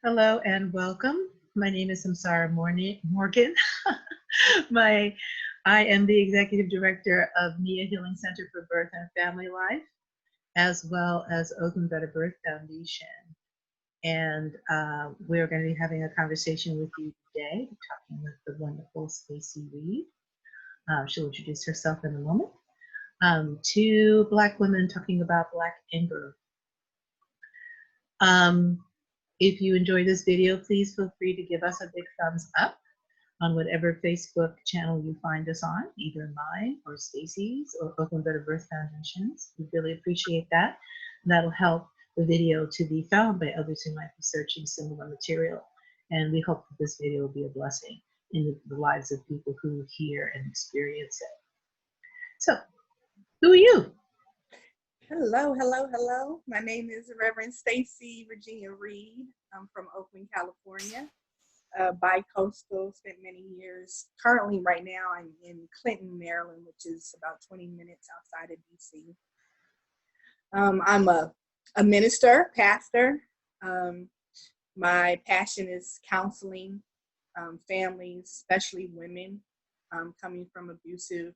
Hello and welcome. My name is Samsarah Morgan. My, I am the Executive Director of Mia Healing Center for Birth and Family Life, as well as Oakland Better Birth Foundation. And we're going to be having a conversation with you today, talking with the wonderful Stacey Reed. She'll introduce herself in a moment. Two Black women talking about Black anger. If you enjoy this video, please feel free to give us a big thumbs up on whatever Facebook channel you find us on, either mine or Stacey's or Oakland Better Birth Foundation's. We really appreciate that. That'll help the video to be found by others who might be searching similar material. And we hope that this video will be a blessing in the lives of people who hear and experience it. So, who are you? Hello, hello, hello. My name is Reverend Stacey Virginia Reed. I'm from Oakland, California. Bi-coastal, spent many years. Currently, right now, I'm in Clinton, Maryland, which is about 20 minutes outside of DC. I'm a minister, pastor. My passion is counseling families, especially women coming from abusive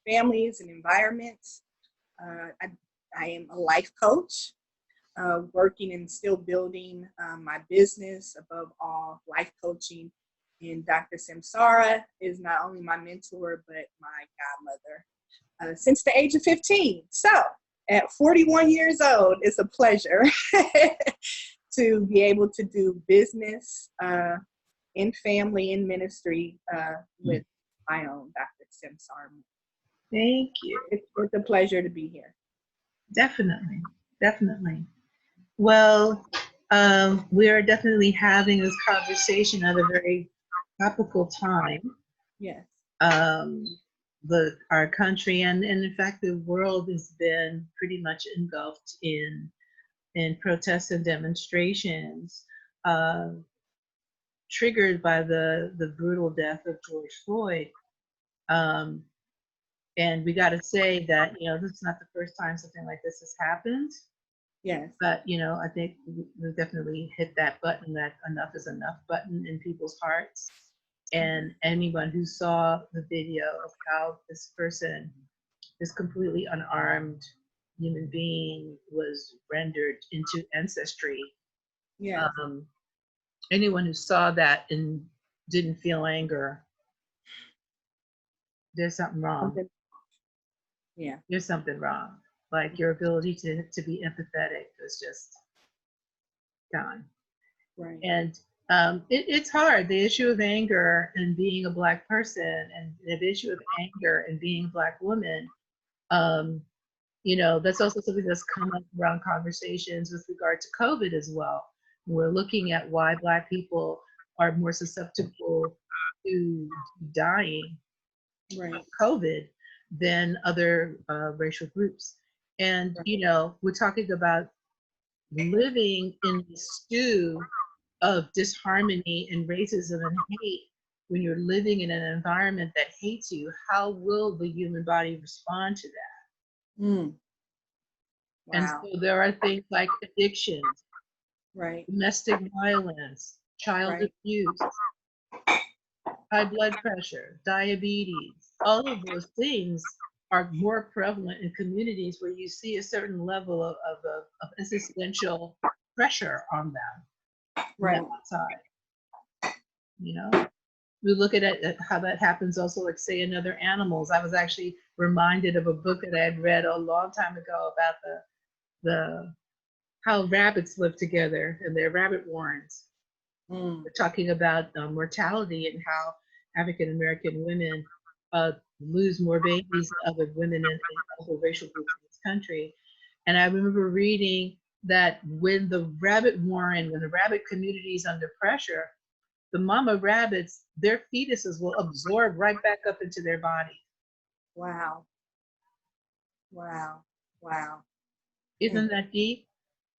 families and environments. I am a life coach, working and still building my business, above all, life coaching. And Dr. Samsarah is not only my mentor, but my godmother since the age of 15. So at 41 years old, it's a pleasure to be able to do business in family, in ministry with my own Dr. Samsarah. Thank you. It's a pleasure to be here. Definitely, definitely. Well, we are definitely having this conversation at a very topical time. Yes. Our country and in fact the world has been pretty much engulfed in protests and demonstrations, triggered by the brutal death of George Floyd. And we got to say that, this is not the first time something like this has happened. Yes. But, I think we've definitely hit that button, that enough is enough button in people's hearts. And anyone who saw the video of how this person, this completely unarmed human being, was rendered into ancestry. Yeah. Anyone who saw that and didn't feel anger, there's something wrong. Yeah. There's something wrong. Like your ability to be empathetic is just gone. Right. And it's hard. The issue of anger and being a Black person, and the issue of anger and being a Black woman, that's also something that's come up around conversations with regard to COVID as well. We're looking at why Black people are more susceptible to dying from COVID than other racial groups. And, we're talking about living in the stew of disharmony and racism and hate. When you're living in an environment that hates you, how will the human body respond to that? Wow. And so there are things like addictions, domestic violence, child abuse, high blood pressure, diabetes. All of those things are more prevalent in communities where you see a certain level of existential pressure on them. Right. Outside. We look at it, how that happens also, like say in other animals. I was actually reminded of a book that I had read a long time ago about the how rabbits live together in their rabbit warrens. We're talking about mortality and how African American women lose more babies than other women in other racial groups in this country. And I remember reading that when the rabbit community is under pressure, the mama rabbits, their fetuses will absorb right back up into their body. Wow. Wow. Wow. Isn't that deep?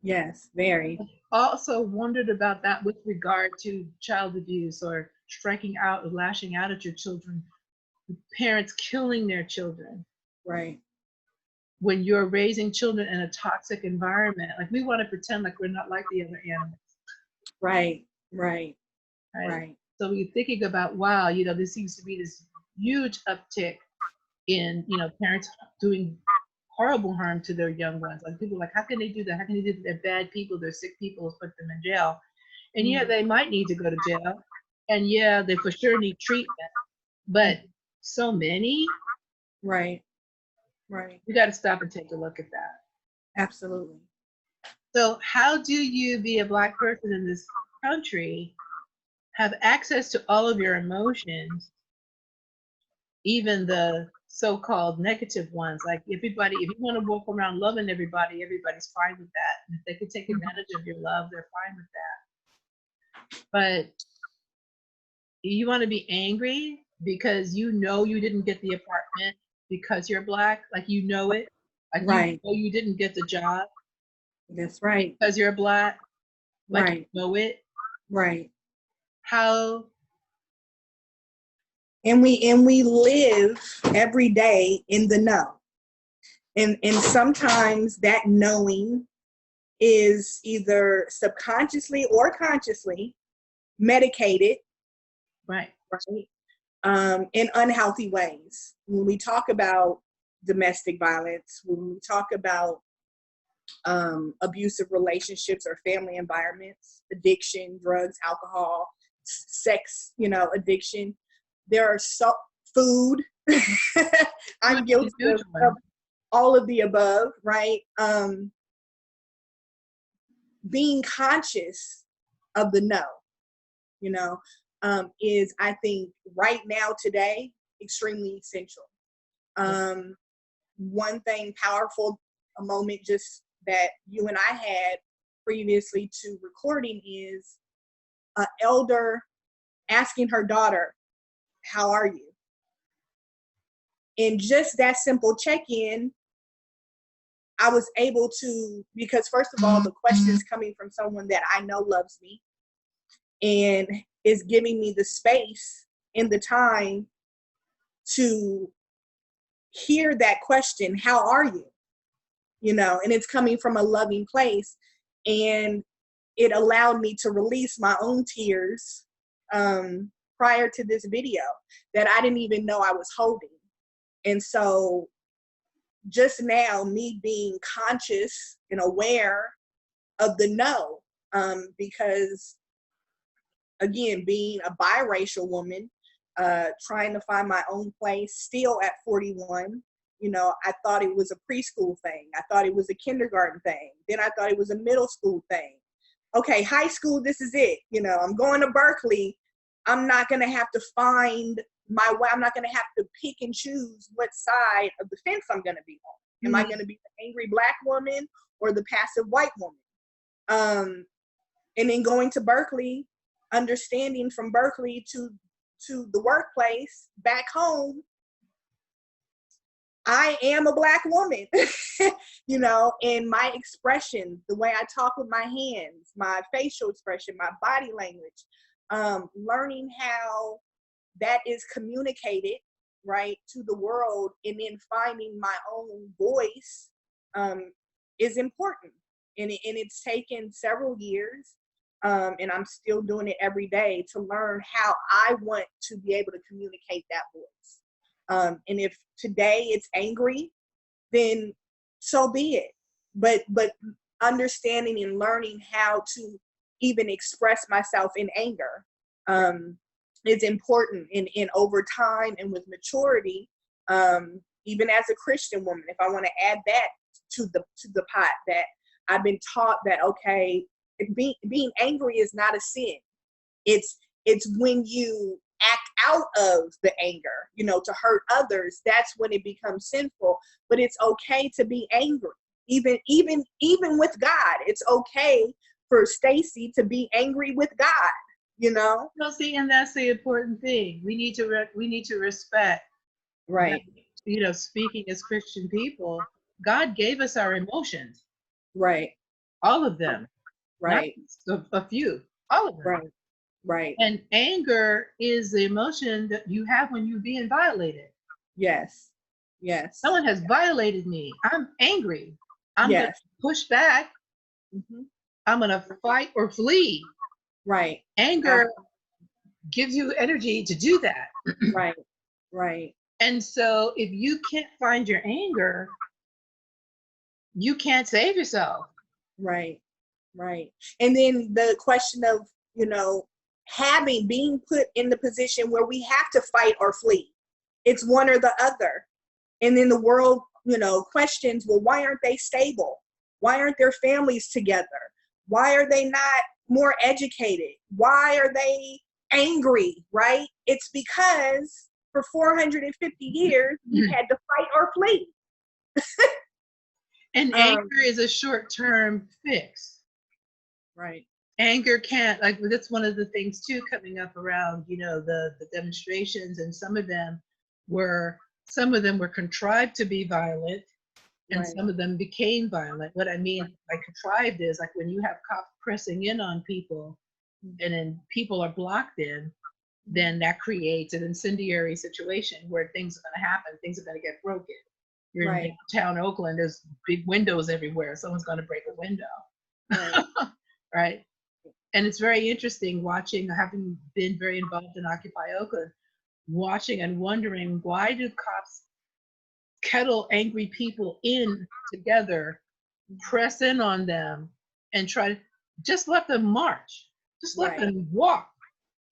Yes, very. Also wondered about that with regard to child abuse or striking out or lashing out at your children, parents killing their children. Right. When you're raising children in a toxic environment, like we want to pretend like we're not like the other animals. Right. Right. Right. Right. So you're thinking about, wow, there seems to be this huge uptick in, parents doing horrible harm to their young ones. Like people are like, how can they do that? How can they do that? They're bad people. They're sick people. Put them in jail. And yeah, they might need to go to jail. And yeah, they for sure need treatment. But so many. Right. Right. We got to stop and take a look at that. Absolutely. So how do you, be a Black person in this country, have access to all of your emotions, even the so-called negative ones? Like everybody, if you want to walk around loving everybody, everybody's fine with that. And if they can take advantage of your love, they're fine with that. But you want to be angry because you didn't get the apartment because you're Black, like it. Like Right. you didn't get the job. That's right. Because you're Black, like right. it. Right. How? And we live every day in the know. And sometimes that knowing is either subconsciously or consciously medicated. Right. In unhealthy ways. When we talk about domestic violence, when we talk about abusive relationships or family environments, addiction, drugs, alcohol, sex, addiction, there are food. I'm guilty of all of the above, right? Being conscious of the no, is, I think, right now, today, extremely essential. One thing powerful, a moment just that you and I had previously to recording, is an elder asking her daughter, how are you? And just that simple check-in, I was able to, because first of all, the question is coming from someone that I know loves me and is giving me the space and the time to hear that question, how are you? And it's coming from a loving place. And it allowed me to release my own tears prior to this video that I didn't even know I was holding. And so just now, me being conscious and aware of the no, because again, being a biracial woman, trying to find my own place still at 41, I thought it was a preschool thing. I thought it was a kindergarten thing. Then I thought it was a middle school thing. Okay, high school, this is it. I'm going to Berkeley. I'm not going to have to find my way. I'm not going to have to pick and choose what side of the fence I'm going to be on. Am I going to be the angry Black woman or the passive white woman? And then going to Berkeley, understanding from Berkeley to the workplace back home, I am a Black woman, and my expression, the way I talk with my hands, my facial expression, my body language, learning how that is communicated, right, to the world, and then finding my own voice is important. And it's taken several years, and I'm still doing it every day to learn how I want to be able to communicate that voice. And if today it's angry, then so be it. But understanding and learning how to even express myself in anger is important. And over time and with maturity, even as a Christian woman, if I want to add that to the pot, that I've been taught that, okay, being angry is not a sin. It's when you act out of the anger, to hurt others, that's when it becomes sinful. But it's okay to be angry, even with God. It's okay for Stacy to be angry with God, No, see, and that's the important thing. We need to respect. Right. That, speaking as Christian people, God gave us our emotions. Right. All of them. Right. Not a few. All of them. Right. Right. And anger is the emotion that you have when you're being violated. Yes. Yes. Someone has violated me. I'm angry. I'm going to push back. I'm going to fight or flee. Right. Anger gives you energy to do that. Right. Right. And so if you can't find your anger, you can't save yourself. Right. Right. And then the question of, you know, being put in the position where we have to fight or flee. It's one or the other. And then the world, you know, questions, well, why aren't they stable? Why aren't their families together? Why are they not more educated? Why are they angry, right? It's because for 450 years, we had to fight or flee. And anger is a short-term fix. Right. Anger can't, like, that's one of the things too coming up around, you know, the demonstrations, and some of them were contrived to be violent, and Right. some of them became violent. What I mean by contrived is like when you have cops pressing in on people and then people are blocked in, then that creates an incendiary situation where things are going to happen, things are going to get broken. You're Right. in town Oakland, there's big windows everywhere, someone's going to break a window. Right. Right. And it's very interesting watching, having been very involved in Occupy Oakland, watching and wondering, why do cops kettle angry people in together, press in on them, and try to just let them march, just let Right. them walk.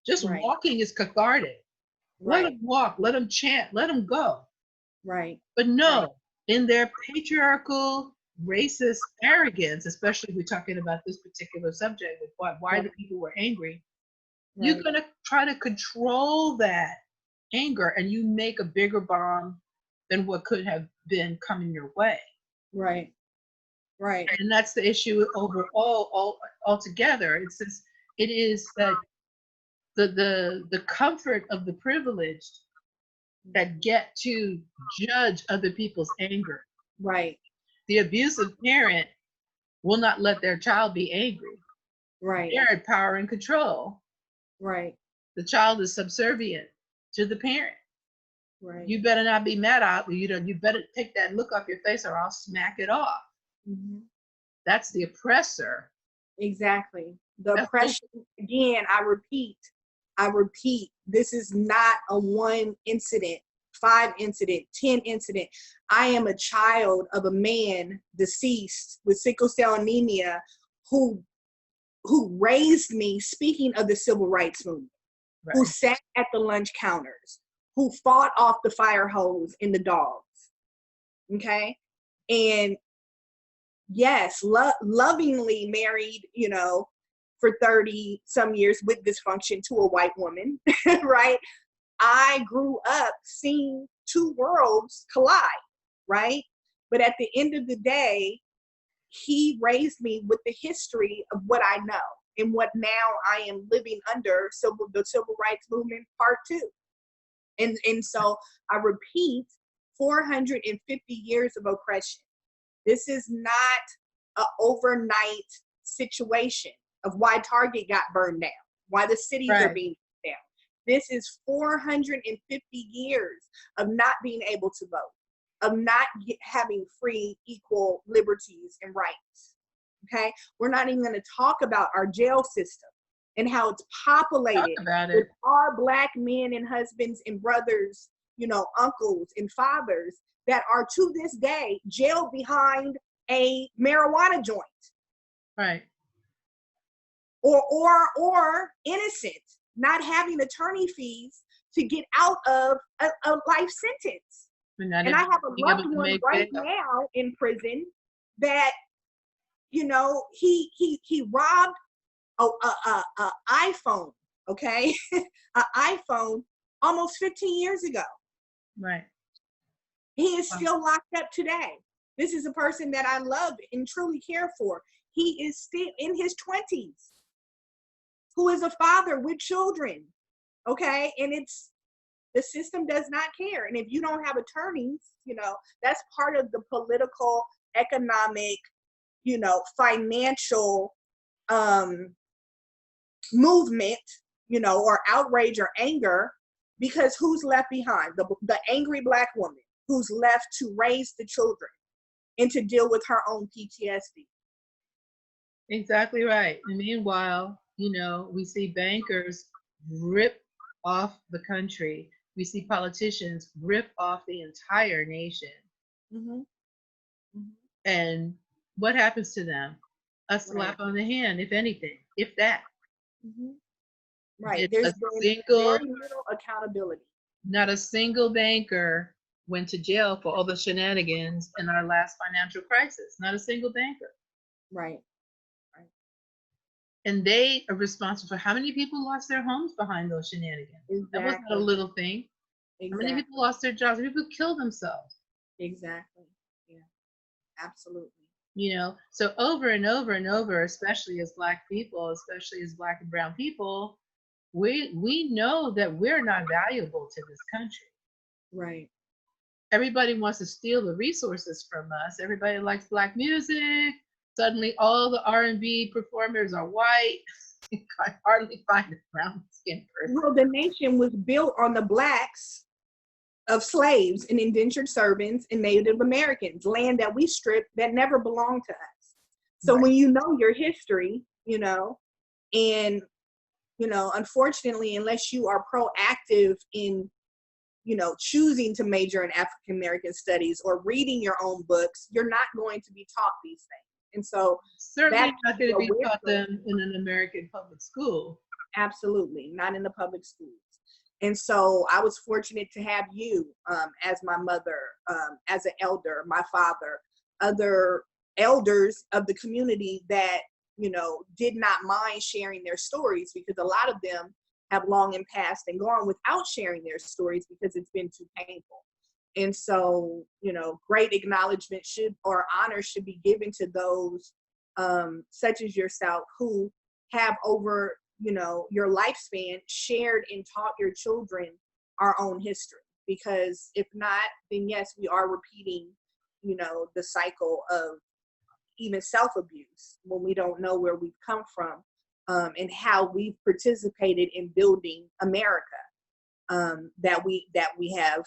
Just Right. walking is cathartic. Let Right. them walk, let them chant, let them go. Right. But no, Right. in their patriarchal, racist arrogance, especially if we're talking about this particular subject with why the people were angry, you're Right. going to try to control that anger, and you make a bigger bomb than what could have been coming your way. Right. Right. And that's the issue overall, altogether. It's just, it is that the comfort of the privileged that get to judge other people's anger. Right. The abusive parent will not let their child be angry. Right. They're in power and control. Right. The child is subservient to the parent. Right. You better not be mad at me. You better take that look off your face, or I'll smack it off. Mm-hmm. That's the oppressor. Exactly. The oppression, again, I repeat, this is not a 1 incident, 5 incident, 10 incident. I am a child of a man deceased with sickle cell anemia who raised me, speaking of the civil rights movement, Right. who sat at the lunch counters, who fought off the fire hose and the dogs. Okay. And yes, lovingly married, you know, for 30 some years with dysfunction to a white woman, right? I grew up seeing two worlds collide, right? But at the end of the day, he raised me with the history of what I know and what now I am living under, the civil rights movement part 2. And so I repeat, 450 years of oppression. This is not an overnight situation of why Target got burned down, why the cities are being burned down. This is 450 years of not being able to vote, of not having free, equal liberties and rights. Okay? We're not even going to talk about our jail system and how it's populated with our Black men and husbands and brothers, you know, uncles and fathers that are to this day jailed behind a marijuana joint. Right. Or innocent, not having attorney fees to get out of a life sentence. And I have a loved one right now in prison that, you know, he robbed a iPhone, okay? An iPhone almost 15 years ago. Right. He is still locked up today. This is a person that I love and truly care for. He is still in his 20s, who is a father with children, okay? And the system does not care. And if you don't have attorneys, you know, that's part of the political, economic, you know, financial movement, you know, or outrage or anger, because who's left behind? The angry Black woman who's left to raise the children and to deal with her own PTSD. Exactly right. And meanwhile, You know, we see bankers rip off the country. We see politicians rip off the entire nation. Mm-hmm. Mm-hmm. And what happens to them? A Right. slap on the hand, if anything, if that. Mm-hmm. Right. Did a There's been single, very little accountability. not a single banker went to jail for all the shenanigans in our last financial crisis. Not a single banker. Right. Right. And they are responsible for how many people lost their homes behind those shenanigans. That was not a Exactly. little thing. How many people Exactly. lost their jobs? How many people killed themselves? Exactly. Yeah. Absolutely. You know, so over and over and over, especially as Black people, especially as Black and brown people, we know that we're not valuable to this country. Right. Everybody wants to steal the resources from us. Everybody likes Black music. Suddenly all the R&B performers are white. I hardly find a brown skinned person. Well, the nation was built on the Blacks of slaves and indentured servants and Native Americans, land that we stripped that never belonged to us. So Right. when you know your history, and unfortunately, unless you are proactive in choosing to major in African American studies or reading your own books, you're not going to be taught these things. And so Certainly that not going to be taught wisdom, them in an American public school. absolutely not in the public schools. And so I was fortunate to have you as my mother, as an elder, my father, other elders of the community that, did not mind sharing their stories, because a lot of them have long and passed and gone without sharing their stories because it's been too painful. And so, great acknowledgement or honor should be given to those such as yourself who have over your lifespan shared and taught your children our own history. Because if not, then yes, we are repeating the cycle of even self-abuse when we don't know where we've come from, and how we've participated in building America, that we have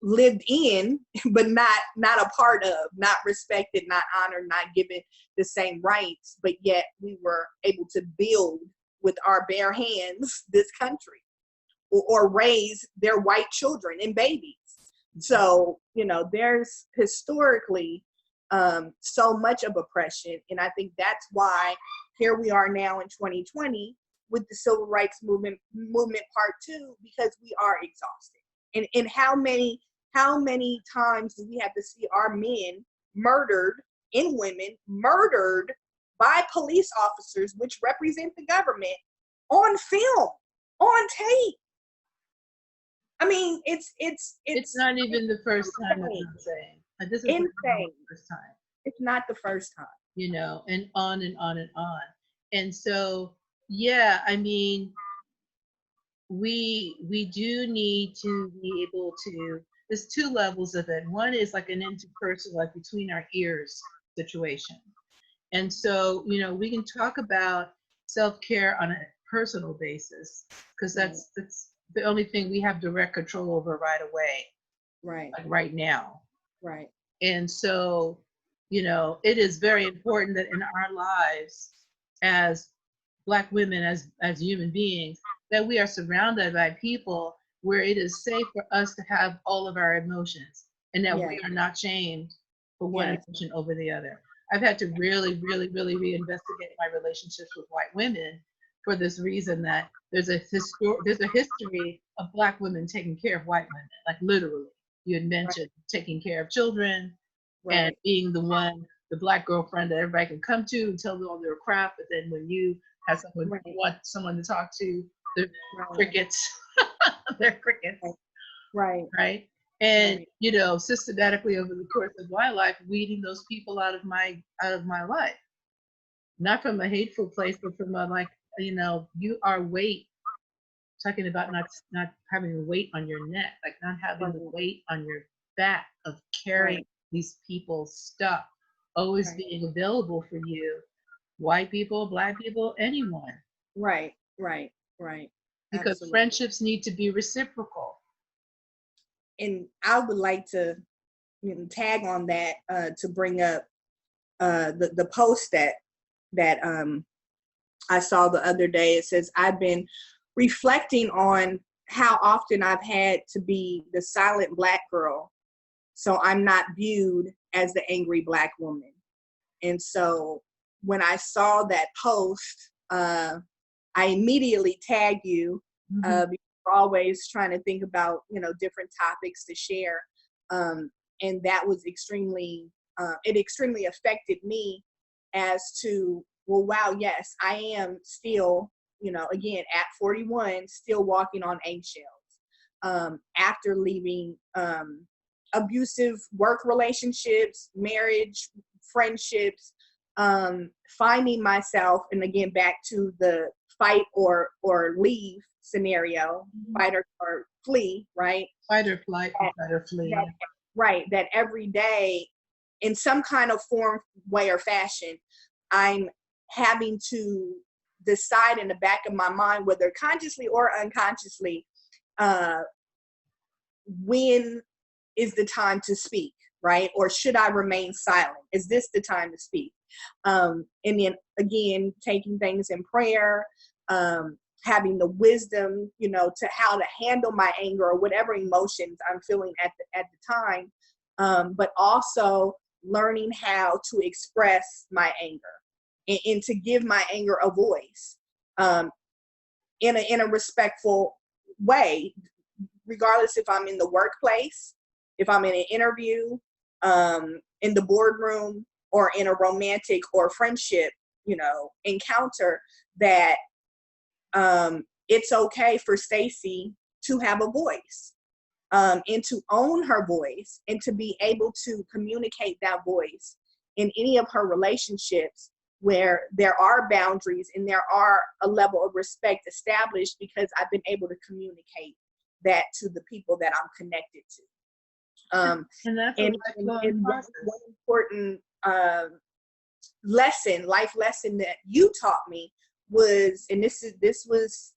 lived in, but not a part of, not respected, not honored, not given the same rights, but yet we were able to build with our bare hands this country, or raise their white children and babies. So there's historically so much of oppression, and I think that's why here we are now in 2020 with the civil rights movement part 2, because we are exhausted. And how many times do we have to see our men murdered, and women murdered by police officers, which represent the government, on film, on tape? I mean, it's not even the first time, as I'm saying. This is insane. the first time. It's not the first time. And on and on and on. And so, yeah, I mean, we do need to be able to, there's 2 levels of it. One is like an interpersonal, like between our ears situation. And so, we can talk about self-care on a personal basis, because that's the only thing we have direct control over right away. Right. Like right now. Right. And so, it is very important that in our lives as Black women, as human beings, that we are surrounded by people where it is safe for us to have all of our emotions, and that we are not shamed for one emotion over the other. I've had to really, really, really reinvestigate my relationships with white women for this reason, that there's a history of Black women taking care of white women, like literally. You had mentioned taking care of children, and being the Black girlfriend that everybody can come to and tell them all their crap, but then when you have want someone to talk to, they're crickets. They're crickets. Right. And systematically over the course of my life, weeding those people out of my life. Not from a hateful place, but from a you are weight. Talking about not having a weight on your neck, like not having the weight on your back of carrying these people's stuff, always being available for you, white people, Black people, anyone. Right. Because absolutely. Friendships need to be reciprocal. And I would like to tag on that to bring up the post that I saw the other day. It says, I've been reflecting on how often I've had to be the silent Black girl, so I'm not viewed as the angry Black woman. And so when I saw that post, I immediately tagged you, because we're always trying to think about, different topics to share. And that was it extremely affected me as to, well, wow, yes, I am still, again, at 41, still walking on eggshells, after leaving abusive work relationships, marriage, friendships, finding myself, and again, back to the fight or leave scenario, fight or flee, right? Fight or flight, or fight or flee. Right, that every day, in some kind of form, way, or fashion, I'm having to decide in the back of my mind, whether consciously or unconsciously, when is the time to speak, right? Or should I remain silent? Is this the time to speak? And then again, taking things in prayer, having the wisdom, to how to handle my anger or whatever emotions I'm feeling at the time, but also learning how to express my anger and to give my anger a voice, in a respectful way, regardless if I'm in the workplace, if I'm in an interview, in the boardroom, or in a romantic or friendship, encounter, that it's okay for Stacey to have a voice, and to own her voice, and to be able to communicate that voice in any of her relationships where there are boundaries and there are a level of respect established, because I've been able to communicate that to the people that I'm connected to. And that's a lifelong process. One important life lesson that you taught me was, and this was,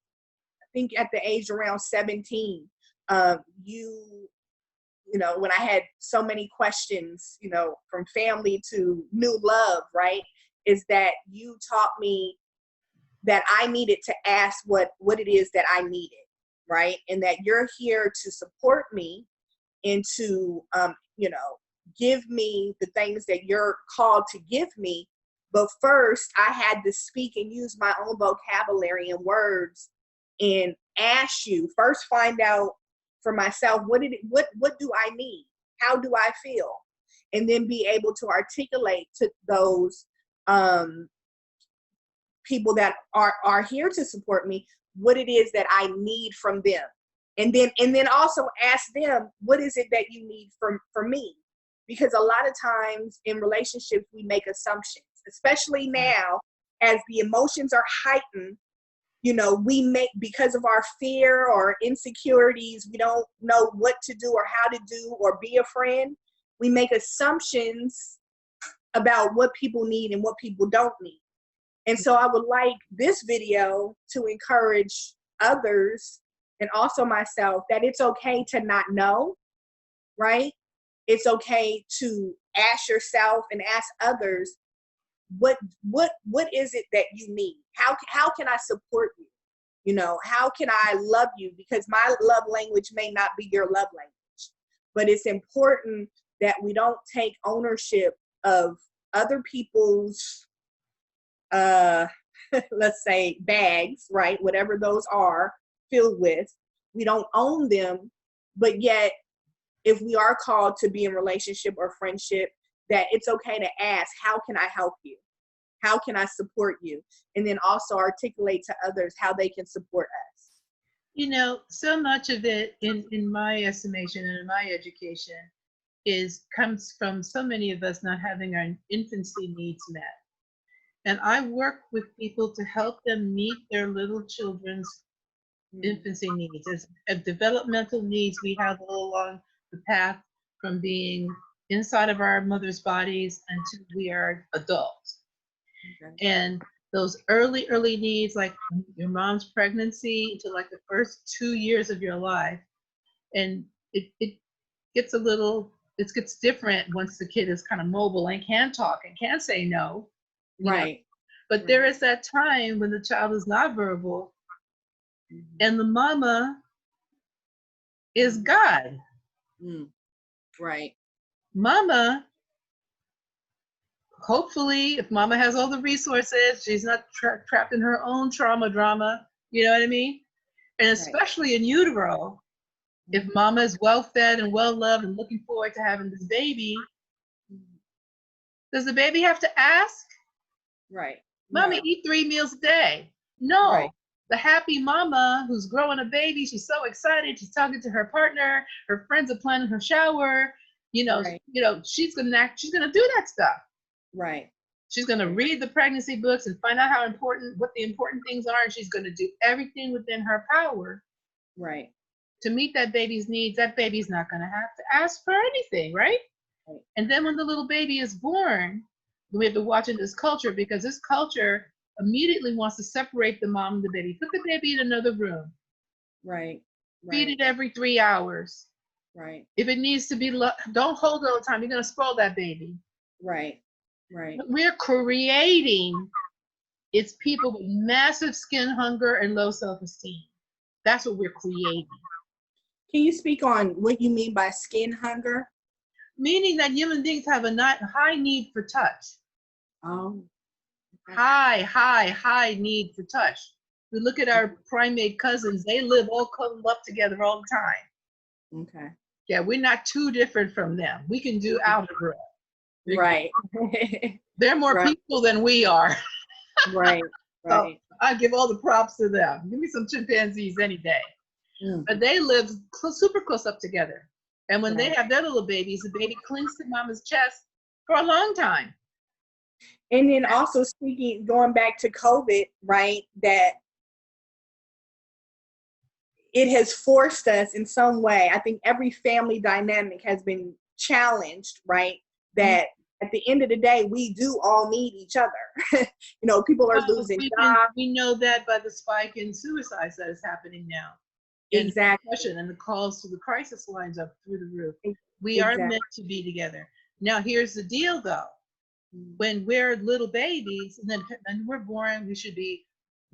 I think, at the age around 17, when I had so many questions, from family to new love, right, is that you taught me that I needed to ask what it is that I needed, right? And that you're here to support me and to, give me the things that you're called to give me. But first, I had to speak and use my own vocabulary and words and ask you. First, find out for myself, what do I need? How do I feel? And then be able to articulate to those people that are here to support me what it is that I need from them. And then also ask them, what is it that you need from me? Because a lot of times in relationships, we make assumptions, especially now as the emotions are heightened. We make, because of our fear or insecurities, we don't know what to do or how to do or be a friend. We make assumptions about what people need and what people don't need. And so I would like this video to encourage others, and also myself, that it's okay to not know, right? It's okay to ask yourself and ask others, what is it that you need? How can I support you? How can I love you? Because my love language may not be your love language. But it's important that we don't take ownership of other people's let's say bags, right? Whatever those are filled with. We don't own them, but yet if we are called to be in relationship or friendship, that it's okay to ask, how can I help you? How can I support you? And then also articulate to others how they can support us. So much of it, in my estimation and in my education, comes from so many of us not having our infancy needs met. And I work with people to help them meet their little children's infancy needs. As developmental needs, we have all along the path from being inside of our mother's bodies until we are adults. Okay. And those early needs, like your mom's pregnancy, into like the first 2 years of your life, and it gets it gets different once the kid is kind of mobile and can talk and can say no. Right. But there is that time when the child is not verbal and the mama is God. Right. Mama, hopefully, if mama has all the resources, she's not trapped in her own trauma drama. You know what I mean? And especially in utero, if mama is well fed and well loved and looking forward to having this baby, does the baby have to ask? Right. Mommy, eat 3 meals a day. No. Right. The happy mama who's growing a baby, she's so excited. She's talking to her partner. Her friends are planning her shower. She's gonna do that stuff. Right. She's gonna read the pregnancy books and find out what the important things are, and she's gonna do everything within her power. Right. To meet that baby's needs. That baby's not gonna have to ask for anything, right? And then when the little baby is born, we have to watch in this culture, because this culture immediately wants to separate the mom and the baby. Put the baby in another room. Right. Feed it every 3 hours. Right. If it needs to be, don't hold it all the time. You're going to spoil that baby. Right. Right. We're creating, it's people with massive skin hunger and low self-esteem. That's what we're creating. Can you speak on what you mean by skin hunger? Meaning that human beings have a high need for touch. Oh. Okay. High need for touch. We look at our primate cousins, they live all cuddled up together all the time. Okay. Yeah, we're not too different from them. We can do algebra. Right. They're more people than we are. Right. So I give all the props to them. Give me some chimpanzees any day. But they live super close up together. And when they have their little babies, the baby clings to mama's chest for a long time. And then also going back to COVID, right, that it has forced us in some way. I think every family dynamic has been challenged, right? That at the end of the day, we do all need each other. People are losing jobs. We know that by the spike in suicides that is happening now. Exactly. And the calls to the crisis lines up through the roof. We are meant to be together. Now, here's the deal, though. When we're little babies, and then we're born, we should be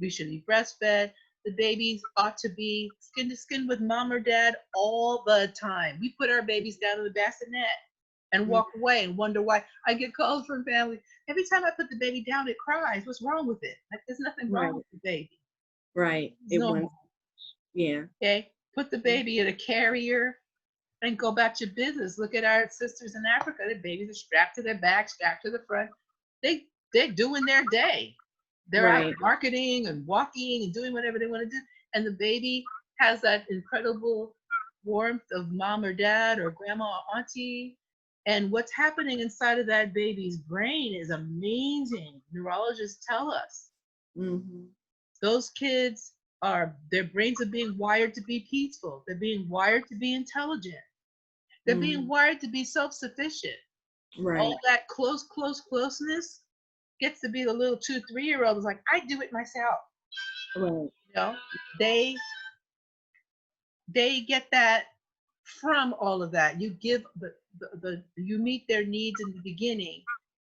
breastfed. The babies ought to be skin to skin with mom or dad all the time. We put our babies down in the bassinet and walk away and wonder why. I get calls from family. Every time I put the baby down, it cries. What's wrong with it? Like, there's nothing wrong with the baby. Right. Yeah. Okay. Put the baby in a carrier and go about your business. Look at our sisters in Africa. The babies are strapped to their back, strapped to the front. They're doing their day. They're out marketing and walking and doing whatever they want to do. And the baby has that incredible warmth of mom or dad or grandma or auntie. And what's happening inside of that baby's brain is amazing. Neurologists tell us. Those kids their brains are being wired to be peaceful. They're being wired to be intelligent. They're being wired to be self-sufficient. Right. All that closeness gets to be the little 2-3-year-old is like, I do it myself. Right. They get that from all of that. You give you meet their needs in the beginning,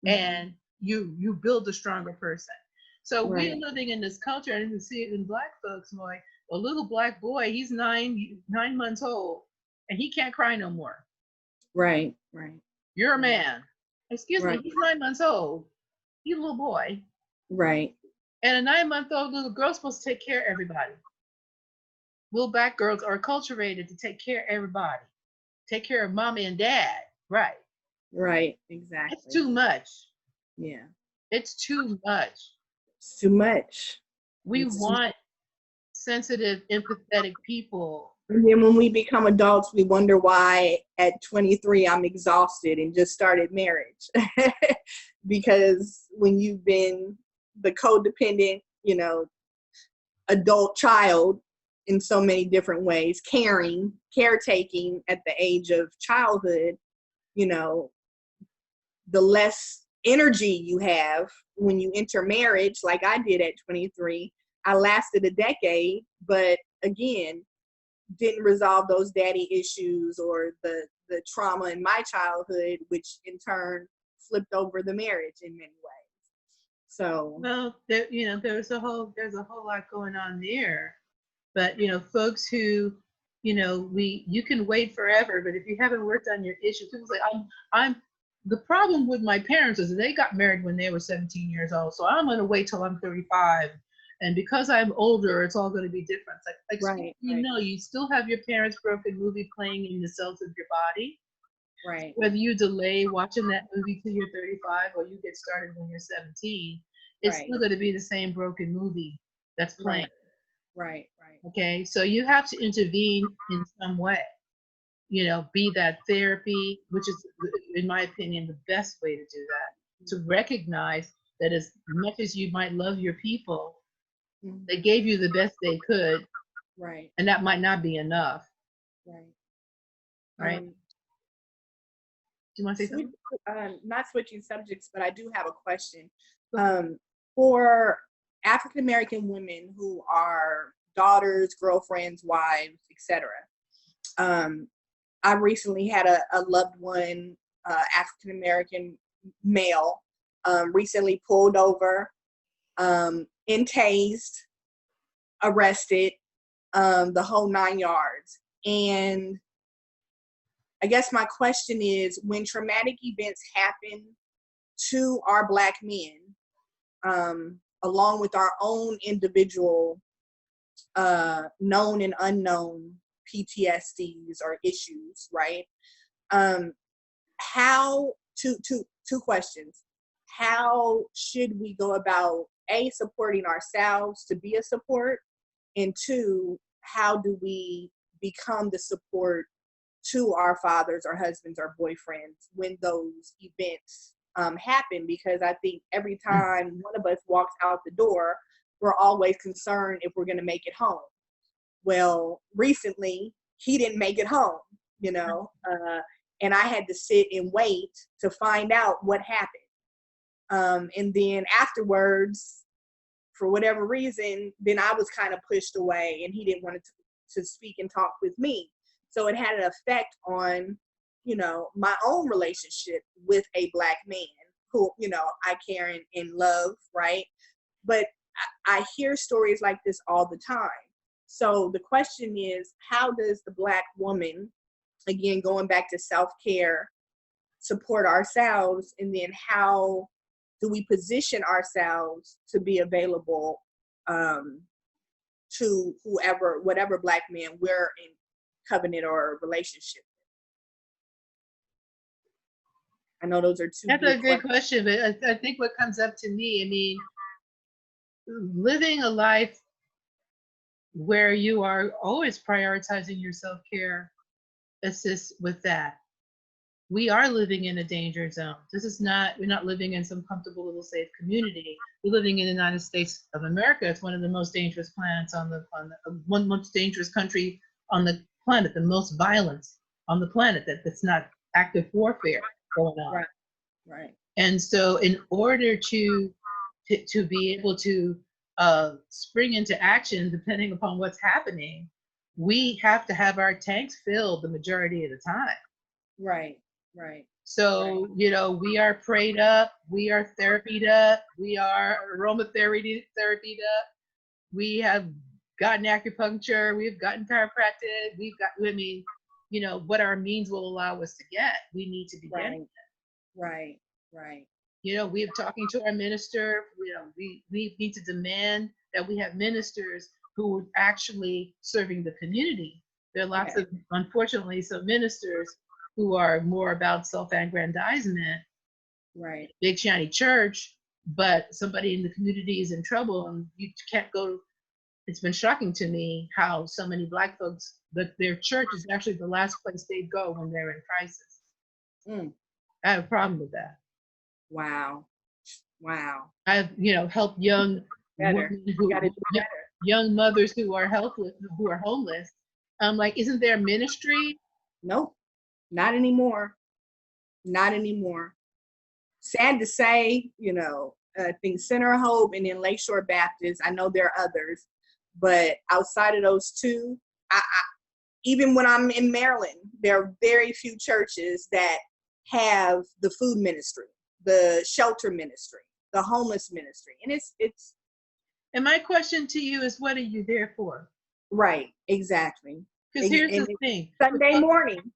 and you build a stronger person. So we're living in this culture, and you see it in Black folks. Like a little Black boy, he's 9 months old, and he can't cry no more. Right. You're a man. Excuse me, he's 9 months old. He's a little boy. Right. And a 9-month-old little girl's supposed to take care of everybody. Little Black girls are acculturated to take care of everybody. Take care of mommy and dad. Right. Right. Exactly. It's too much. Yeah. It's too much. It's too much. We want sensitive, empathetic people. And then when we become adults, we wonder why at 23 I'm exhausted and just started marriage. Because when you've been the codependent, adult child in so many different ways, caretaking at the age of childhood, the less energy you have when you enter marriage, like I did at 23. I lasted a decade, but again, didn't resolve those daddy issues or the trauma in my childhood, which in turn flipped over the marriage in many ways. So, Well, there, there's a whole lot going on there. But folks who, you can wait forever, but if you haven't worked on your issue, people say, I'm. The problem with my parents is they got married when they were 17 years old, so I'm going to wait till I'm 35, and because I'm older, it's all going to be different. It's like, right, you still have your parents' broken movie playing in the cells of your body. right, Whether you delay watching that movie till you're 35 or you get started when you're 17, it's right, still going to be the same broken movie that's playing. right. Okay, so you have to intervene in some way, be that therapy, which is, in my opinion, the best way to do that, to recognize that as much as you might love your people, they gave you the best they could, Right. and that might not be enough. Right. Do you want to say something? Not switching subjects, but I do have a question. For African American women who are daughters, girlfriends, wives, etc. I recently had a loved one, African American male, recently pulled over, and tased, arrested, the whole 9 yards. And I guess my question is, when traumatic events happen to our Black men, along with our own individual known and unknown PTSDs or issues, right? How two questions. How should we go about supporting ourselves to be a support, and two, how do we become the support to our fathers or husbands or boyfriends when those events happen? Because I think every time one of us walks out the door, we're always concerned if we're going to make it home. Well, recently he didn't make it home, and I had to sit and wait to find out what happened. And then afterwards, for whatever reason, then I was kind of pushed away, and he didn't want to speak and talk with me. So it had an effect on, my own relationship with a Black man who, I care and love, right? But I hear stories like this all the time. So the question is, how does the Black woman, again, going back to self-care, support ourselves? And then how do we position ourselves to be available to whatever Black man we're in covenant or relationship? I know those are two. That's a good question, but I think what comes up to me, living a life where you are always prioritizing your self-care assists with that. We are living in a danger zone. We're not living in some comfortable little safe community. We're living in the United States of America. It's one of the most dangerous planets on the one most dangerous country on the planet, the most violence on the planet, that's not active warfare going on. Right. And so in order to be able to spring into action, depending upon what's happening, we have to have our tanks filled the majority of the time. Right. So, we are prayed up, we are therapied up, we are aromatherapy up, we have gotten acupuncture, we've gotten chiropractic, what our means will allow us to get. We need to be getting it. Right. We're talking to our minister. We need to demand that we have ministers who are actually serving the community. There are lots of, unfortunately, some ministers who are more about self-aggrandizement, right? Big shiny church, but somebody in the community is in trouble, and you can't go. It's been shocking to me how so many Black folks, that their church is actually the last place they go when they're in crisis. I have a problem with that. Wow. I've helped young women young mothers who are helpless, who are homeless. I'm like, isn't there ministry? Nope, not anymore. Sad to say, I think Center of Hope and then Lakeshore Baptist. I know there are others, but outside of those two, I even when I'm in Maryland, there are very few churches that have the food ministry, the shelter ministry, the homeless ministry. And it's And my question to you is, what are you there for? right, exactly. Because here's the thing.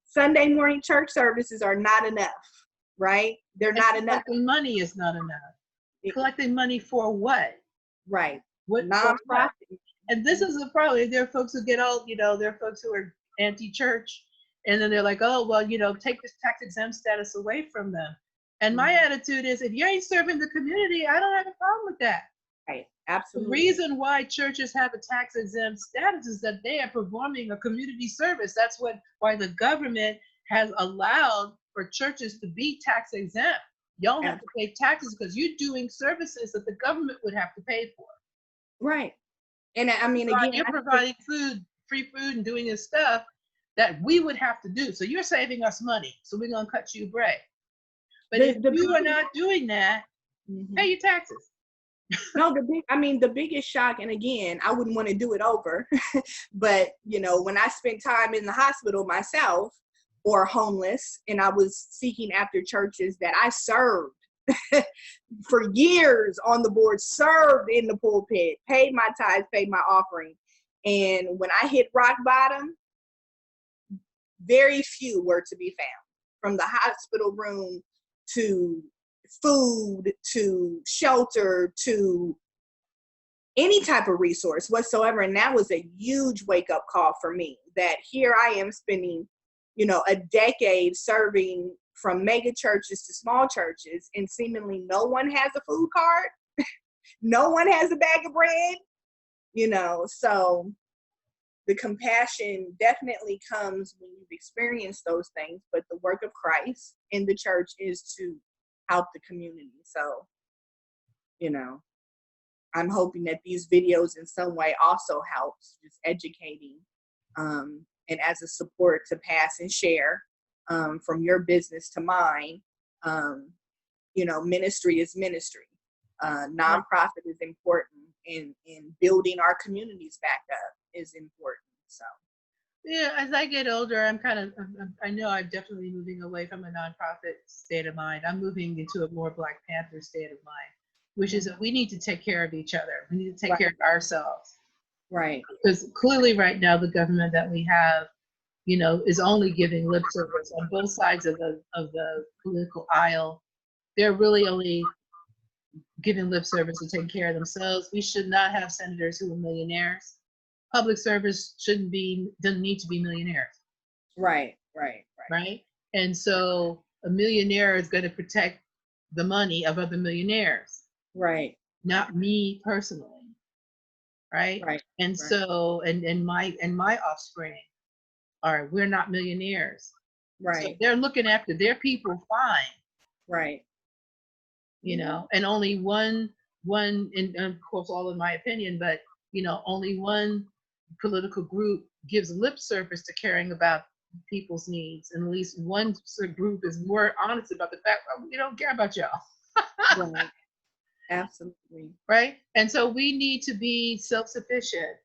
Sunday morning church services are not enough, right? They're not enough. Collecting money is not enough. Collecting money for what? Right. What nonprofit. And this is the problem. There are folks who get all, there are folks who are anti-church, and then they're like, oh, well, take this tax exempt status away from them. And my attitude is, if you ain't serving the community, I don't have a problem with that. Right. Absolutely. The reason why churches have a tax exempt status is that they are performing a community service. That's why the government has allowed for churches to be tax exempt. You don't have to pay taxes because you're doing services that the government would have to pay for. Right. And I mean, again, you're providing food, free food, and doing this stuff that we would have to do. So you're saving us money. So we're going to cut you a break. But if you are not doing that, pay your taxes. No, the biggest shock, and again, I wouldn't want to do it over, but when I spent time in the hospital myself or homeless, and I was seeking after churches that I served for years on the board, served in the pulpit, paid my tithes, paid my offering. And when I hit rock bottom, very few were to be found, from the hospital room to food to shelter to any type of resource whatsoever. And that was a huge wake-up call for me, that here I am spending a decade serving from mega churches to small churches, and seemingly no one has a food card. No one has a bag of bread, so the compassion definitely comes when you've experienced those things, but the work of Christ in the church is to help the community. So, I'm hoping that these videos in some way also helps, just educating, and as a support to pass and share, from your business to mine. Ministry is ministry. Nonprofit is important, and building our communities back up is important. So. Yeah, as I get older, I know I'm definitely moving away from a nonprofit state of mind. I'm moving into a more Black Panther state of mind, which is that we need to take care of each other. We need to take care of ourselves. Right. Because clearly right now, the government that we have, is only giving lip service on both sides of the political aisle. They're really only giving lip service to take care of themselves. We should not have senators who are millionaires. Public service doesn't need to be millionaires. Right. And so a millionaire is going to protect the money of other millionaires. Right. Not me personally. Right. And so, and my offspring we're not millionaires. Right. So they're looking after their people fine. Right. And only one, and of course, all in my opinion, but only one political group gives lip service to caring about people's needs, and at least one group is more honest about the fact that we don't care about y'all. Right. Absolutely. Right. And so we need to be self-sufficient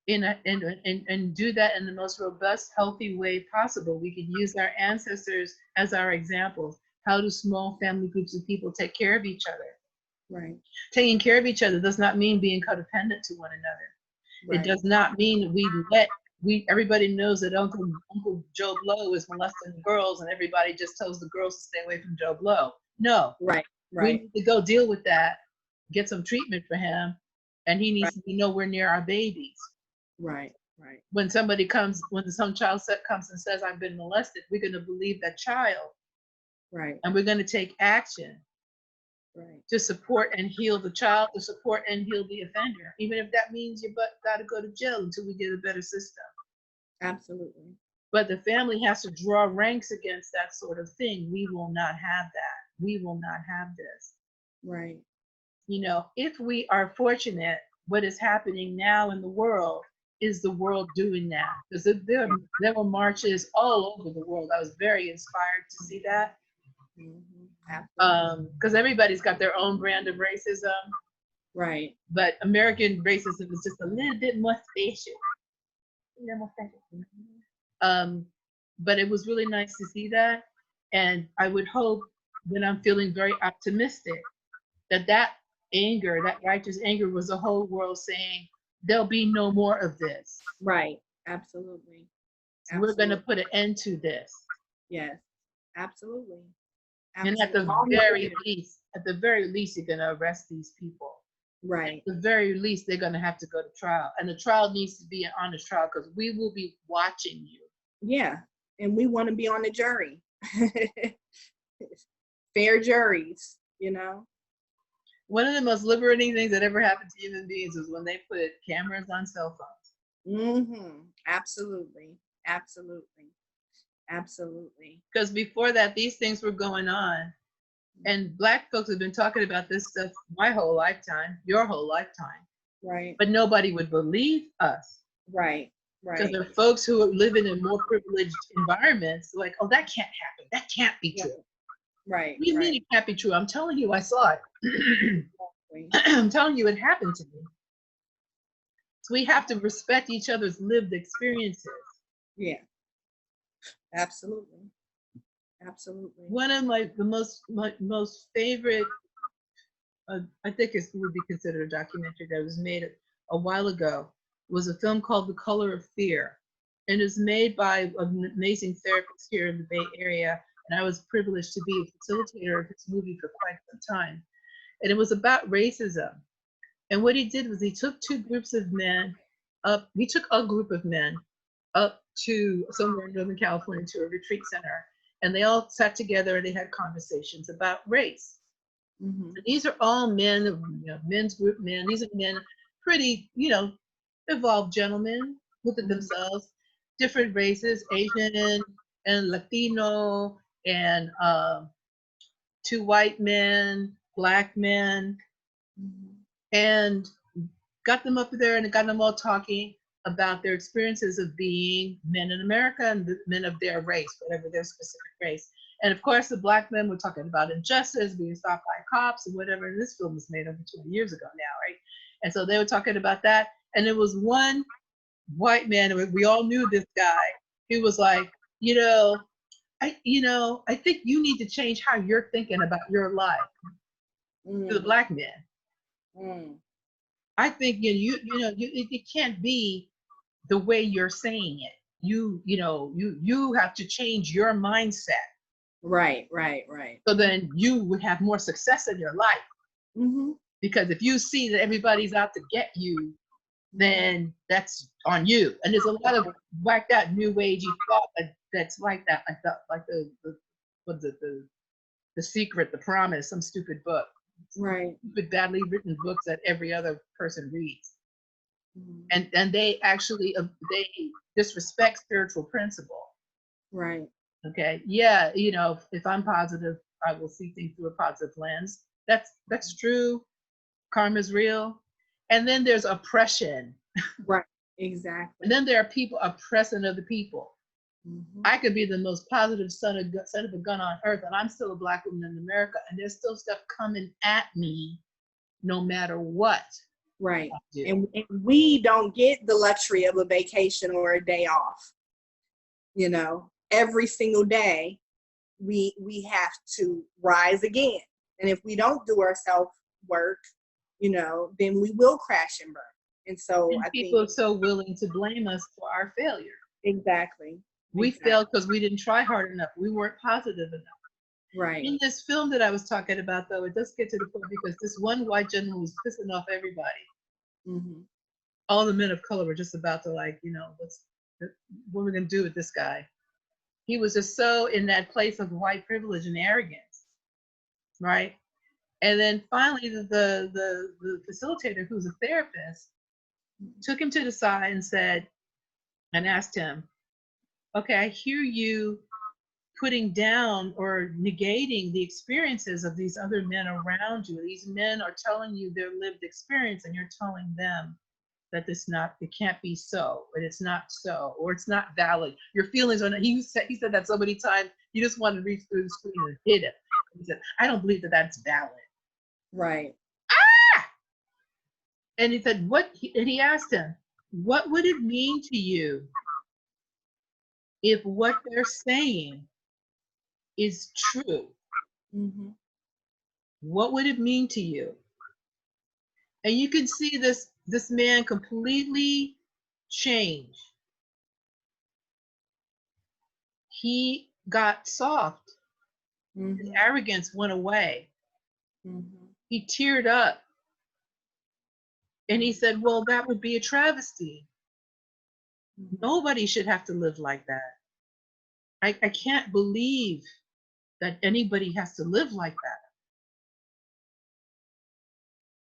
and do that in the most robust, healthy way possible. We can use our ancestors as our examples. How do small family groups of people take care of each other? Right. Taking care of each other does not mean being codependent to one another. Right. It does not mean that everybody knows that Uncle Joe Blow is molesting girls, and everybody just tells the girls to stay away from Joe Blow. No. Right. We need to go deal with that, get some treatment for him, and he needs to be nowhere near our babies. Right. When some child comes and says, I've been molested, we're going to believe that child. Right. And we're going to take action. Right. To support and heal the child, to support and heal the offender, even if that means your butt got to go to jail until we get a better system. Absolutely. But the family has to draw ranks against that sort of thing. We will not have that. We will not have this. Right. If we are fortunate, what is happening now in the world is the world doing that. Because there were marches all over the world. I was very inspired to see that. Because everybody's got their own brand of racism. Right. But American racism is just a little bit more special. But it was really nice to see that. And I would hope that I'm feeling very optimistic that anger, that righteous anger, was the whole world saying there'll be no more of this. Right. Absolutely. We're going to Absolutely. put an end to this. Yes. Absolutely. And at Absolutely. the very least, you're going to arrest these people. Right. At the very least, they're going to have to go to trial. And the trial needs to be an honest trial because we will be watching you. Yeah. And we want to be on the jury. Fair juries, you know? One of the most liberating things that ever happened to human beings was when they put cameras on cell phones. Mm-hmm. Absolutely. Absolutely. Absolutely. Because before that, these things were going on. And Black folks have been talking about this stuff my whole lifetime, your whole lifetime. Right. But nobody would believe us. Right. Because Right. there are folks who are living in more privileged environments, like, oh, that can't happen. That can't be true. Right. What do you mean it can't be true? I'm telling you, I saw it. I'm telling you, it happened to me. So we have to respect each other's lived experiences. Yeah. Absolutely. Absolutely. One of my most favorite, I think it would be considered a documentary that was made a while ago, was a film called The Color of Fear. And it's made by an amazing therapist here in the Bay Area. And I was privileged to be a facilitator of his movie for quite some time. And it was about racism. And what he did was he took two groups of men up, he took a group of men up to somewhere in Northern California to a retreat center. And they all sat together and they had conversations about race. Mm-hmm. These are all men, men's group men. These are men, pretty, evolved gentlemen, look at themselves, different races, Asian and Latino, and 2 white men, Black men, and got them up there and got them all talking about their experiences of being men in America and the men of their race, whatever their specific race. And of course, the Black men were talking about injustice, being stopped by cops and whatever. And this film was made over 20 years ago now, right? And so they were talking about that. And there was one white man, and we all knew this guy. He was like, I think you need to change how you're thinking about your life. To the Black man. I think it can't be the way you're saying it. You have to change your mindset. Right. So then you would have more success in your life. Mm-hmm. Because if you see that everybody's out to get you, then that's on you. And there's a lot of whacked out new agey thought that's like that. Like the Secret, The Promise, some stupid book. Right. Stupid, badly written books that every other person reads. And they actually they disrespect spiritual principle. Right. Okay. Yeah. If I'm positive, I will see things through a positive lens. That's true. Karma's real. And then there's oppression. Right. Exactly. And then there are people oppressing other people. I could be the most positive son of a gun on earth, and I'm still a Black woman in America, and there's still stuff coming at me no matter what. Right. And we don't get the luxury of a vacation or a day off. Every single day we have to rise again. And if we don't do our self-work, then we will crash and burn. And so I think people are so willing to blame us for our failure. Exactly. We failed because we didn't try hard enough. We weren't positive enough. Right. In this film that I was talking about, though, it does get to the point because this one white gentleman was pissing off everybody. All the men of color were just about to what are we going to do with this guy? He was just so in that place of white privilege and arrogance, right? And then finally, the facilitator, who's a therapist, took him to the side and asked him, okay, I hear you putting down or negating the experiences of these other men around you. These men are telling you their lived experience, and you're telling them that it can't be so, and it's not so, or it's not valid. Your feelings are not. He said that so many times. You just want to reach through the screen and hit it. He said, I don't believe that that's valid. Right. Ah! And he said, and he asked him, what would it mean to you if what they're saying is true? what would it mean to you? And you can see this man completely change. He got soft. His arrogance went away. He teared up and he said, well, that would be a travesty. Nobody should have to live like that. I can't believe that anybody has to live like that.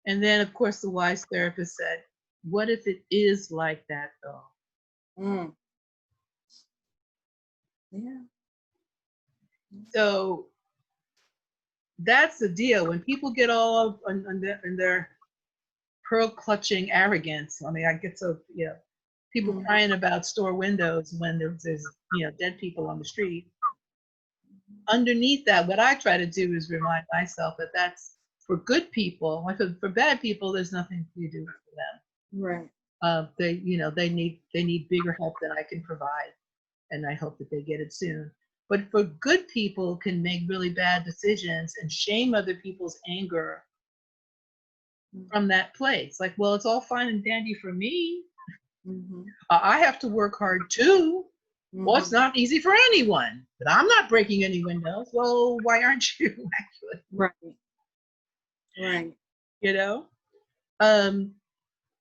And then, of course, the wise therapist said, what if it is like that, though? Yeah. So that's the deal. When people get all in their pearl clutching arrogance, I mean, I get so, people crying about store windows when there's dead people on the street. Underneath that, what I try to do is remind myself that that's for good people. For bad people, there's nothing you do for them. Right. They need bigger help than I can provide, and I hope that they get it soon. But for good people can make really bad decisions and shame other people's anger from that place. Like, well, it's all fine and dandy for me. I have to work hard too. Well, it's not easy for anyone, but I'm not breaking any windows. Well, why aren't you actually? Right.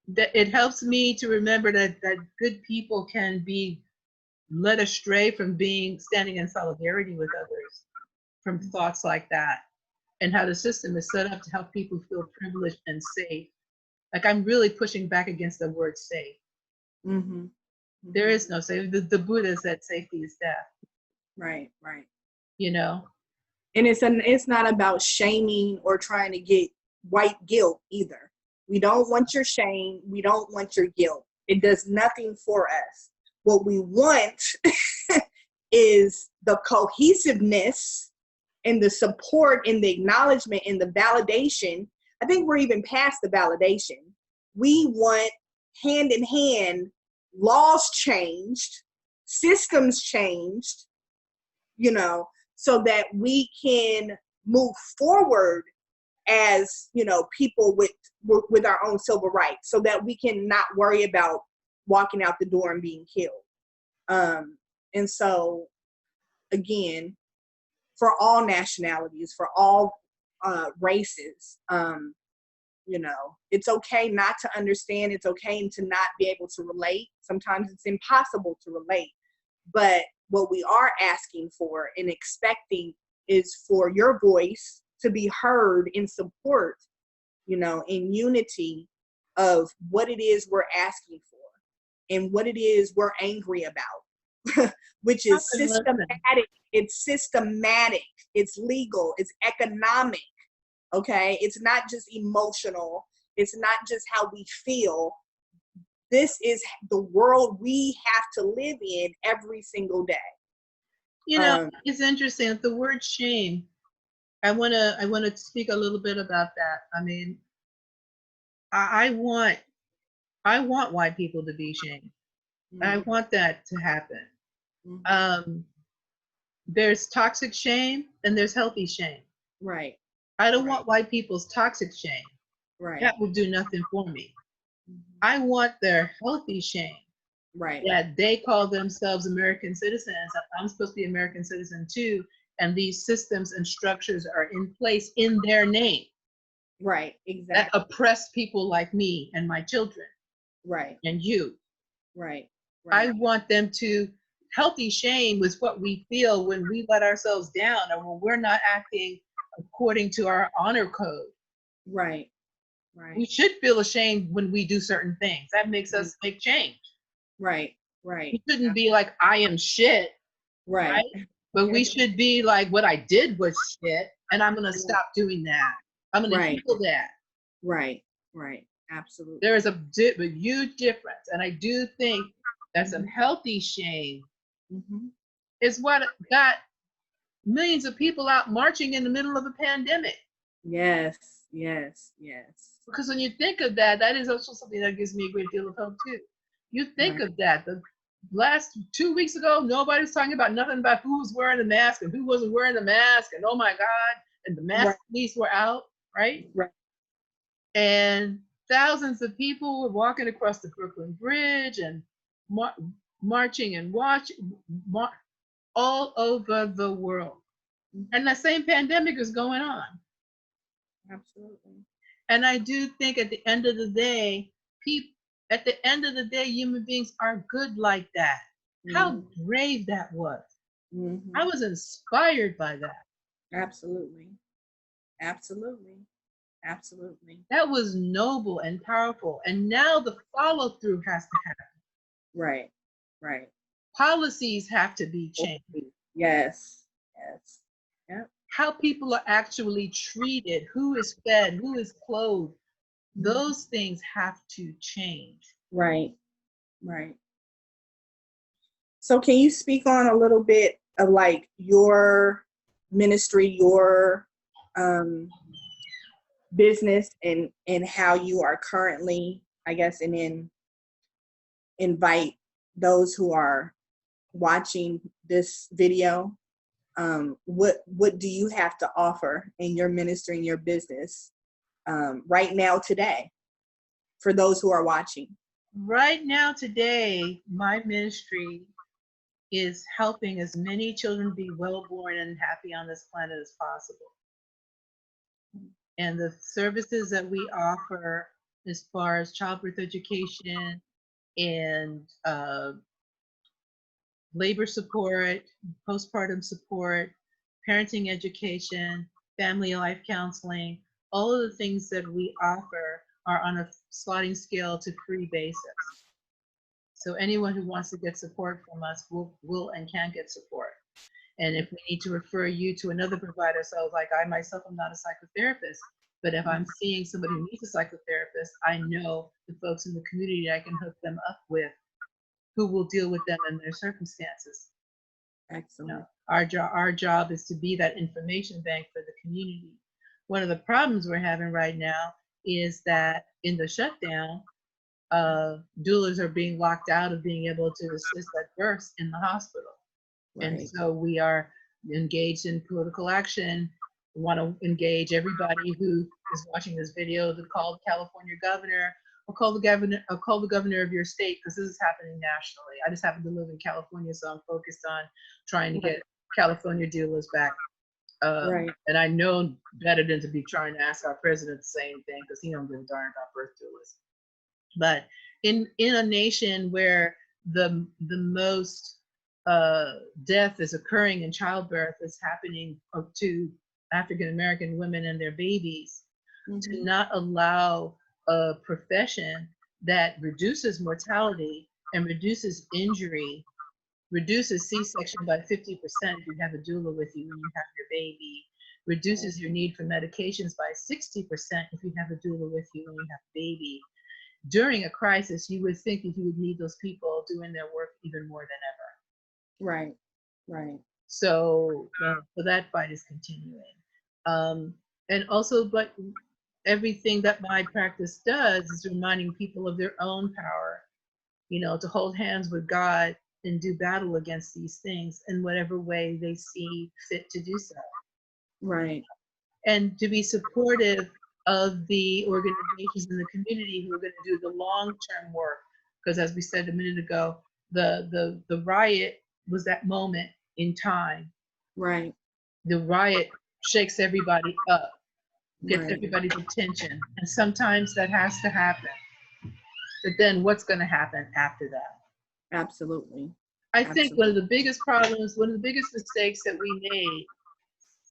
That it helps me to remember that good people can be led astray from standing in solidarity with others from thoughts like that, and how the system is set up to help people feel privileged and safe. Like, I'm really pushing back against the word safe. There is no safe. The Buddha said safety is death. Right. And it's not about shaming or trying to get white guilt either. We don't want your shame. We don't want your guilt. It does nothing for us. What we want is the cohesiveness and the support and the acknowledgement and the validation. I think we're even past the validation. We want hand in hand, laws changed, systems changed, so that we can move forward as, people with our own civil rights, so that we can not worry about walking out the door and being killed. And so, again, for all nationalities, for all races, it's okay not to understand. It's okay to not be able to relate. Sometimes it's impossible to relate. But what we are asking for and expecting is for your voice to be heard in support, in unity of what it is we're asking for and what it is we're angry about, which is systematic. It's systematic. It's legal. It's economic. Okay? It's not just emotional. It's not just how we feel. This is the world we have to live in every single day. It's interesting that the word shame, I want to speak a little bit about that. I mean, I want white people to be shamed. I want that to happen. There's toxic shame and there's healthy shame. Right. I don't want white people's toxic shame. Right. That will do nothing for me. I want their healthy shame. Right. That they call themselves American citizens. I'm supposed to be American citizen too. And these systems and structures are in place in their name. Right. Exactly. That oppress people like me and my children. Right. And you. Right. I want them to, healthy shame is what we feel when we let ourselves down or when we're not acting according to our honor code. Right. We should feel ashamed when we do certain things. That makes us make change. Right. We shouldn't be like, I am shit. Right. But we should be like, what I did was shit, and I'm going to stop doing that. I'm going to heal that. Right. Absolutely. There is a huge difference. And I do think that some healthy shame is what got millions of people out marching in the middle of a pandemic. Yes. Because when you think of that, that is also something that gives me a great deal of hope too. You think of that. The last 2 weeks ago, nobody was talking about nothing about who was wearing the mask and who wasn't wearing the mask. And oh my God, and the mask police were out, right? Right. And thousands of people were walking across the Brooklyn Bridge and marching and all over the world. And the same pandemic is going on. Absolutely. And I do think at the end of the day, human beings are good like that. How brave that was. I was inspired by that. Absolutely. Absolutely. Absolutely. That was noble and powerful. And now the follow through has to happen. Right. Right. Policies have to be changed. Yes. Yes. Yep. How people are actually treated, who is fed, who is clothed, those things have to change. Right. Right. So can you speak on a little bit of like your ministry, your business, and how you are currently, I guess, and then invite those who are watching this video, what do you have to offer in your ministry and your business right now today for those who are watching? Right now today, my ministry is helping as many children be well born and happy on this planet as possible. And the services that we offer as far as childbirth education and labor support, postpartum support, parenting education, family life counseling, all of the things that we offer are on a sliding scale to free basis. So anyone who wants to get support from us will and can get support. And if we need to refer you to another provider, so like I myself am not a psychotherapist, but if I'm seeing somebody who needs a psychotherapist, I know the folks in the community I can hook them up with who will deal with them and their circumstances. Excellent. You know, our job is to be that information bank for the community. One of the problems we're having right now is that in the shutdown, doulas are being locked out of being able to assist at births in the hospital. Right. And so we are engaged in political action. We want to engage everybody who is watching this video to call the California governor, or call the governor of your state, because this is happening nationally. I just happen to live in California, so I'm focused on trying to get California doulas back. And I know better than to be trying to ask our president the same thing, because he don't give a darn about birth doulas. But in a nation where the most death is occurring in childbirth is happening to African American women and their babies, to not allow a profession that reduces mortality and reduces injury, reduces C-section by 50% if you have a doula with you when you have your baby, reduces your need for medications by 60% if you have a doula with you when you have a baby. During a crisis, you would think that you would need those people doing their work even more than ever. Right, right. So that fight is continuing. And also, but everything that my practice does is reminding people of their own power, you know, to hold hands with God and do battle against these things in whatever way they see fit to do so. Right. And to be supportive of the organizations in the community who are going to do the long-term work. Because as we said a minute ago, the riot was that moment in time. Right. The riot shakes everybody up, gets everybody's attention. And sometimes that has to happen. But then what's going to happen after that? Absolutely. I think one of the biggest problems, one of the biggest mistakes that we made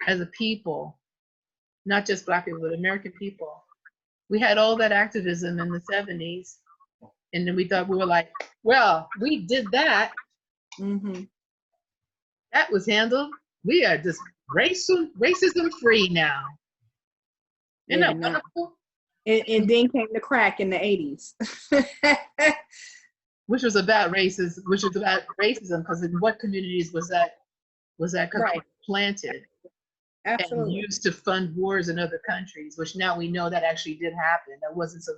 as a people, not just Black people, but American people, we had all that activism in the 70s. And then we thought, we were like, well, we did that. That was handled. We are just racism free now. Isn't that wonderful? And then came the crack in the 80s. Which was about racism, because in what communities was that planted? Absolutely. And used to fund wars in other countries, which now we know that actually did happen. That wasn't so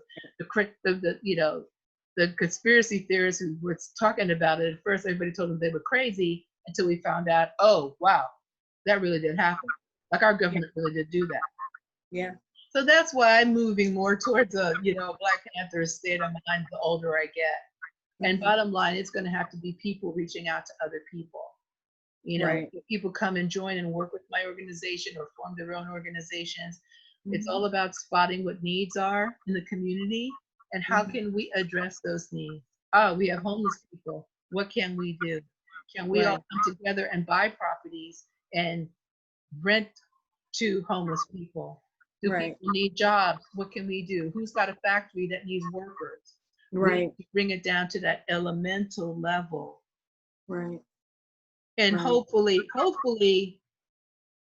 the conspiracy theorists who were talking about it, at first everybody told them they were crazy until we found out, oh wow, that really did happen. like our government really did do that. Yeah. So that's why I'm moving more towards a, Black Panther state of mind the older I get. And bottom line, it's going to have to be people reaching out to other people. Right. If people come and join and work with my organization or form their own organizations. It's all about spotting what needs are in the community and how can we address those needs. Oh, we have homeless people. What can we do? Can we all come together and buy properties and rent to homeless people? Do people need jobs? What can we do? Who's got a factory that needs workers? Right. We bring it down to that elemental level. Right. And hopefully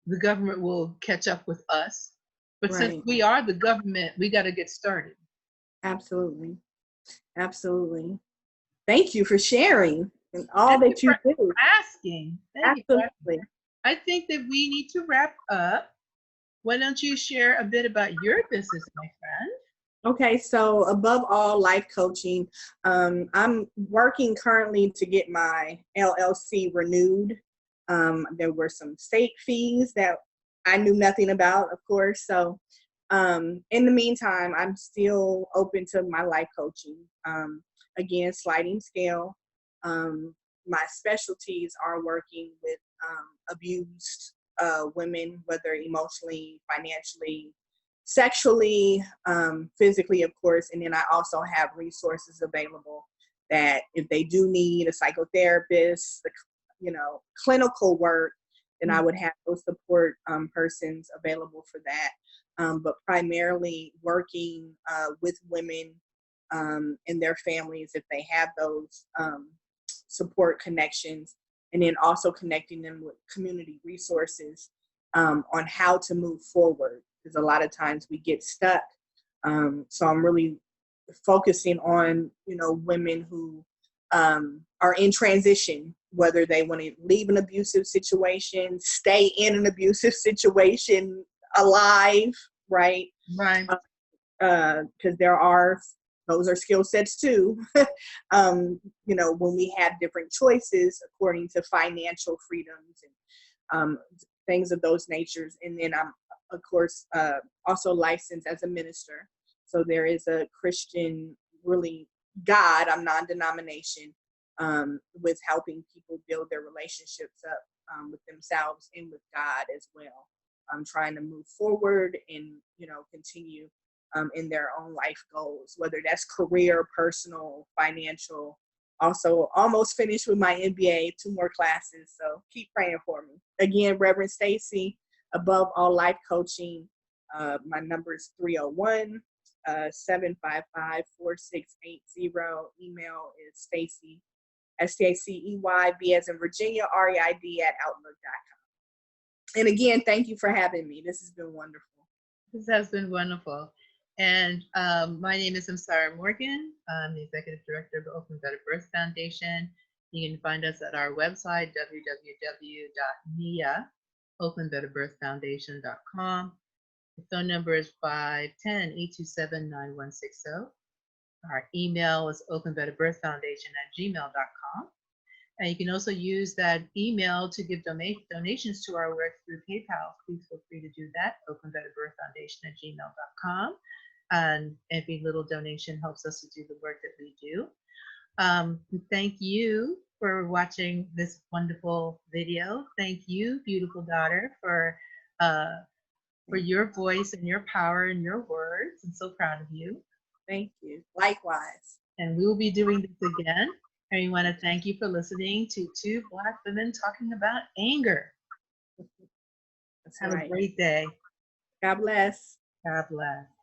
the government will catch up with us. But since we are the government, we got to get started. Absolutely. Absolutely. Thank you for sharing and all that you do. For asking. Absolutely. I think that we need to wrap up. Why don't you share a bit about your business, my friend? Okay, so Above All Life Coaching, I'm working currently to get my LLC renewed. There were some state fees that I knew nothing about, of course. So in the meantime, I'm still open to my life coaching. Again, sliding scale. My specialties are working with abused women, whether emotionally, financially, sexually, physically, of course. And then I also have resources available that if they do need a psychotherapist, clinical work, then I would have those support persons available for that. But primarily working with women and their families if they have those support connections, and then also connecting them with community resources on how to move forward, because a lot of times we get stuck. So I'm really focusing on, women who are in transition, whether they want to leave an abusive situation, stay in an abusive situation alive, right? Right. Because those are skill sets too. When we have different choices according to financial freedoms and things of those natures. And then I'm, of course, also licensed as a minister. So there is a Christian, really God, I'm non-denomination, with helping people build their relationships up with themselves and with God as well. I'm trying to move forward and, continue in their own life goals, whether that's career, personal, financial. Also, almost finished with my MBA, 2 more classes. So keep praying for me. Again, Reverend Stacy, Above All Life Coaching. My number is 301 755 4680. Email is Stacy, STACEY, as in Virginia, REID @outlook.com. And again, thank you for having me. This has been wonderful. This has been wonderful. And my name is Samsarah Morgan. I'm the Executive Director of the Oakland Better Birth Foundation. You can find us at our website, www.NIA, oaklandbetterbirthfoundation.com. The phone number is 510-827-9160. Our email is oaklandbetterbirthfoundation@gmail.com. And you can also use that email to give donations to our work through PayPal. Please feel free to do that, oaklandbetterbirthfoundation@gmail.com. And every little donation helps us to do the work that we do. Thank you for watching this wonderful video. Thank you, beautiful daughter, for your voice and your power and your words. I'm so proud of you. Thank you. Likewise. And we will be doing this again. And we want to thank you for listening to 2 Black women talking about anger. Have a great day. God bless. God bless.